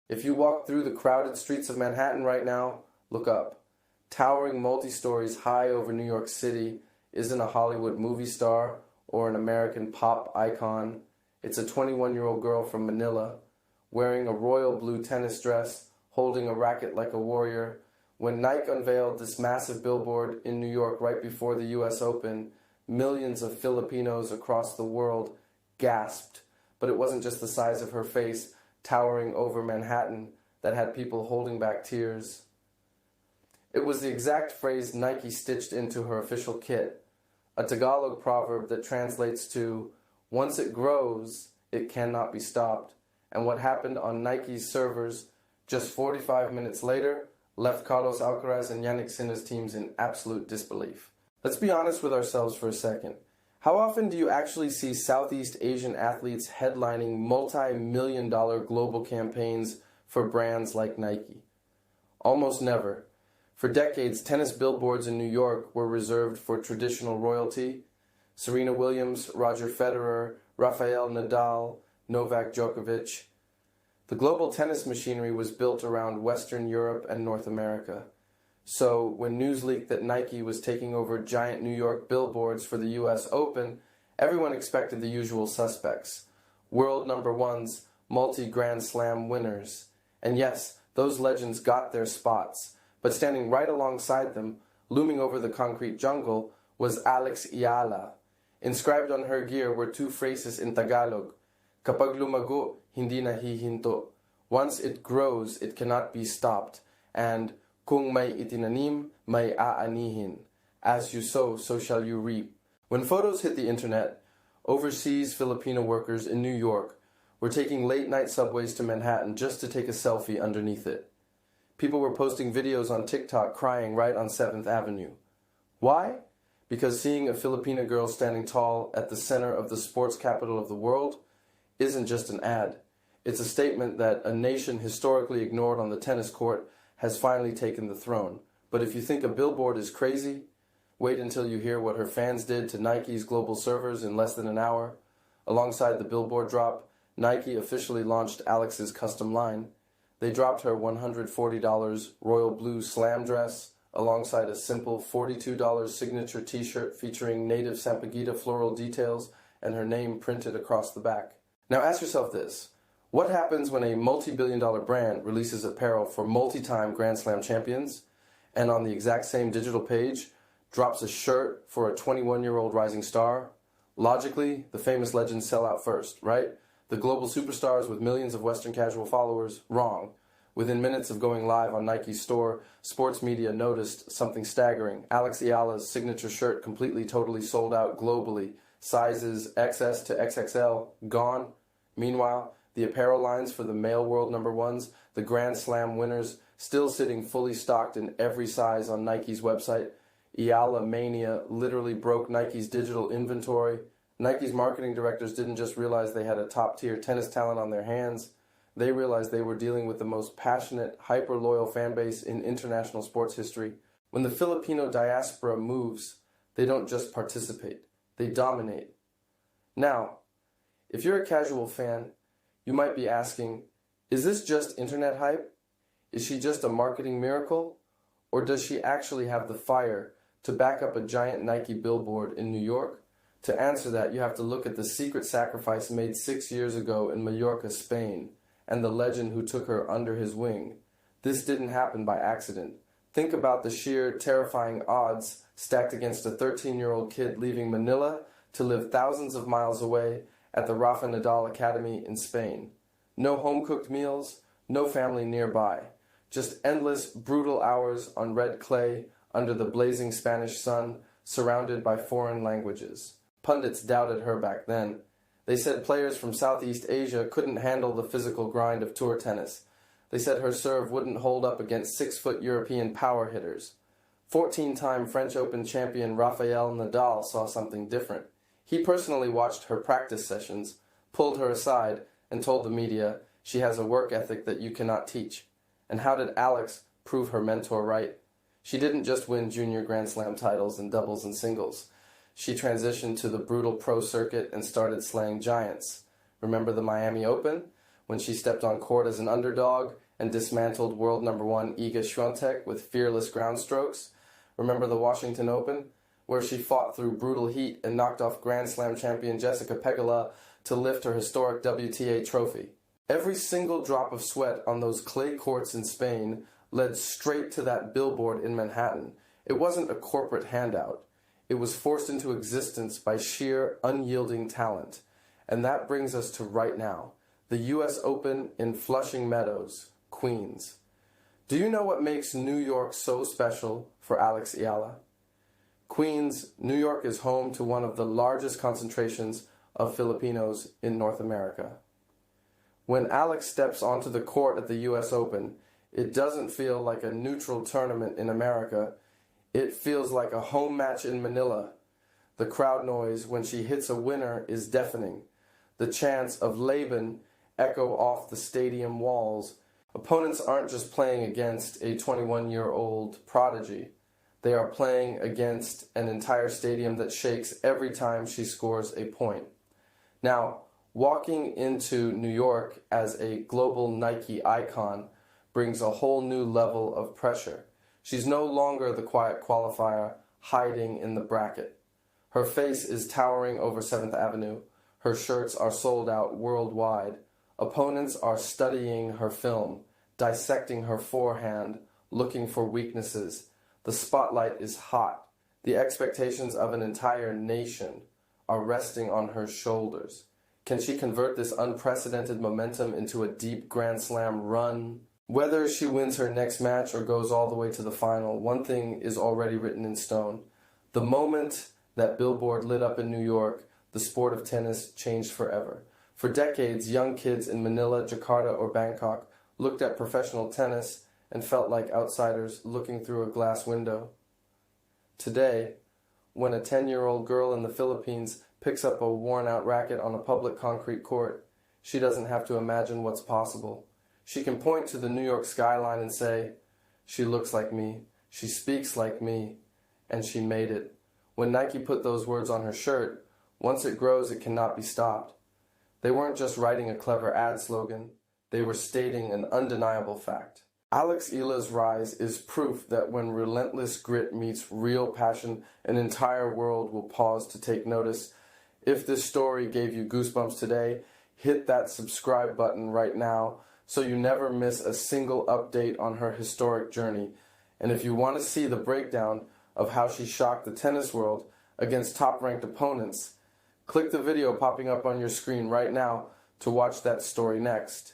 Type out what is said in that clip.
If you walk through the crowded streets of Manhattan right now, look up. Towering multi-stories high over New York City isn't a Hollywood movie star or an American pop icon. It's a 21-year-old girl from Manila, wearing a royal blue tennis dress, holding a racket like a warrior. When Nike unveiled this massive billboard in New York right before the US Open, millions of Filipinos across the world gasped. But it wasn't just the size of her face towering over Manhattan that had people holding back tears. It was the exact phrase Nike stitched into her official kit, a Tagalog proverb that translates to, "Once it grows, it cannot be stopped." And what happened on Nike's servers just 45 minutes later left Carlos Alcaraz and Jannik Sinner's teams in absolute disbelief. Let's be honest with ourselves for a second. How often do you actually see Southeast Asian athletes headlining multi-million-dollar global campaigns for brands like Nike? Almost never. For decades, tennis billboards in New York were reserved for traditional royalty. Serena Williams, Roger Federer, Rafael Nadal, Novak Djokovic. The global tennis machinery was built around Western Europe and North America. So when news leaked that Nike was taking over giant New York billboards for the US Open, everyone expected the usual suspects. World number ones, multi-Grand Slam winners. And yes, those legends got their spots. But standing right alongside them, looming over the concrete jungle, was Alex Eala. Inscribed on her gear were two phrases in Tagalog. Kapag lumago, hindi na hihinto. Once it grows, it cannot be stopped. And kung may itinanim, may aanihin. As you sow, so shall you reap. When photos hit the internet, overseas Filipino workers in New York were taking late-night subways to Manhattan just to take a selfie underneath it. People were posting videos on TikTok crying right on 7th Avenue. Why? Because seeing a Filipina girl standing tall at the center of the sports capital of the world isn't just an ad. It's a statement that a nation historically ignored on the tennis court has finally taken the throne. But if you think a billboard is crazy, wait until you hear what her fans did to Nike's global servers in less than an hour. Alongside the billboard drop, Nike officially launched Alex's custom line. They dropped her $140 royal blue slam dress alongside a simple $42 signature t-shirt featuring native sampaguita floral details and her name printed across the back. Now ask yourself this. What happens when a multi-billion-dollar brand releases apparel for multi-time Grand Slam champions and on the exact same digital page drops a shirt for a 21-year-old rising star? Logically, the famous legends sell out first, right? The global superstars with millions of Western casual followers? Wrong. Within minutes of going live on Nike's store, sports media noticed something staggering. Alex Eala's signature shirt completely, totally sold out globally. Sizes XS to XXL gone. Meanwhile, the apparel lines for the male world number ones, the Grand Slam winners, still sitting fully stocked in every size on Nike's website. Eala Mania literally broke Nike's digital inventory. Nike's marketing directors didn't just realize they had a top-tier tennis talent on their hands. They realized they were dealing with the most passionate, hyper-loyal fan base in international sports history. When the Filipino diaspora moves, they don't just participate, they dominate. Now, if you're a casual fan, you might be asking, is this just internet hype? Is she just a marketing miracle? Or does she actually have the fire to back up a giant Nike billboard in New York? To answer that, you have to look at the secret sacrifice made 6 years ago in Mallorca, Spain, and the legend who took her under his wing. This didn't happen by accident. Think about the sheer, terrifying odds stacked against a 13-year-old kid leaving Manila to live thousands of miles away at the Rafael Nadal Academy in Spain. No home-cooked meals, no family nearby. Just endless, brutal hours on red clay under the blazing Spanish sun, surrounded by foreign languages. Pundits doubted her back then. They said players from Southeast Asia couldn't handle the physical grind of tour tennis. They said her serve wouldn't hold up against 6-foot European power hitters. 14-time French Open champion Rafael Nadal saw something different. He personally watched her practice sessions, pulled her aside, and told the media she has a work ethic that you cannot teach. And how did Alex prove her mentor right? She didn't just win junior Grand Slam titles in doubles and singles. She transitioned to the brutal pro circuit and started slaying giants. Remember the Miami Open? when she stepped on court as an underdog and dismantled world number one Iga Świątek with fearless ground strokes. Remember the Washington Open, where she fought through brutal heat and knocked off Grand Slam champion Jessica Pegula to lift her historic WTA trophy. Every single drop of sweat on those clay courts in Spain led straight to that billboard in Manhattan. It wasn't a corporate handout. It was forced into existence by sheer, unyielding talent. And that brings us to right now, the U.S. Open in Flushing Meadows, Queens. Do you know what makes New York so special for Alex Eala? Queens, New York is home to one of the largest concentrations of Filipinos in North America. When Alex steps onto the court at the U.S. Open, it doesn't feel like a neutral tournament in America. It feels like a home match in Manila. The crowd noise when she hits a winner is deafening. The chants of Laban echo off the stadium walls. Opponents aren't just playing against a 21-year-old prodigy. They are playing against an entire stadium that shakes every time she scores a point. Now, walking into New York as a global Nike icon brings a whole new level of pressure. She's no longer the quiet qualifier hiding in the bracket. Her face is towering over 7th Avenue. Her shirts are sold out worldwide. Opponents are studying her film, dissecting her forehand, looking for weaknesses. The spotlight is hot. The expectations of an entire nation are resting on her shoulders. Can she convert this unprecedented momentum into a deep Grand Slam run? Whether she wins her next match or goes all the way to the final, one thing is already written in stone. The moment that Billboard lit up in New York, the sport of tennis changed forever. For decades, young kids in Manila, Jakarta, or Bangkok looked at professional tennis and felt like outsiders looking through a glass window. Today, when a 10-year-old girl in the Philippines picks up a worn-out racket on a public concrete court, she doesn't have to imagine what's possible. She can point to the New York skyline and say, "She looks like me, she speaks like me, and she made it." When Nike put those words on her shirt, once it grows, it cannot be stopped. They weren't just writing a clever ad slogan, they were stating an undeniable fact. Alex Eala's rise is proof that when relentless grit meets real passion, an entire world will pause to take notice. If this story gave you goosebumps today, hit that subscribe button right now so you never miss a single update on her historic journey. And if you want to see the breakdown of how she shocked the tennis world against top-ranked opponents, click the video popping up on your screen right now to watch that story next.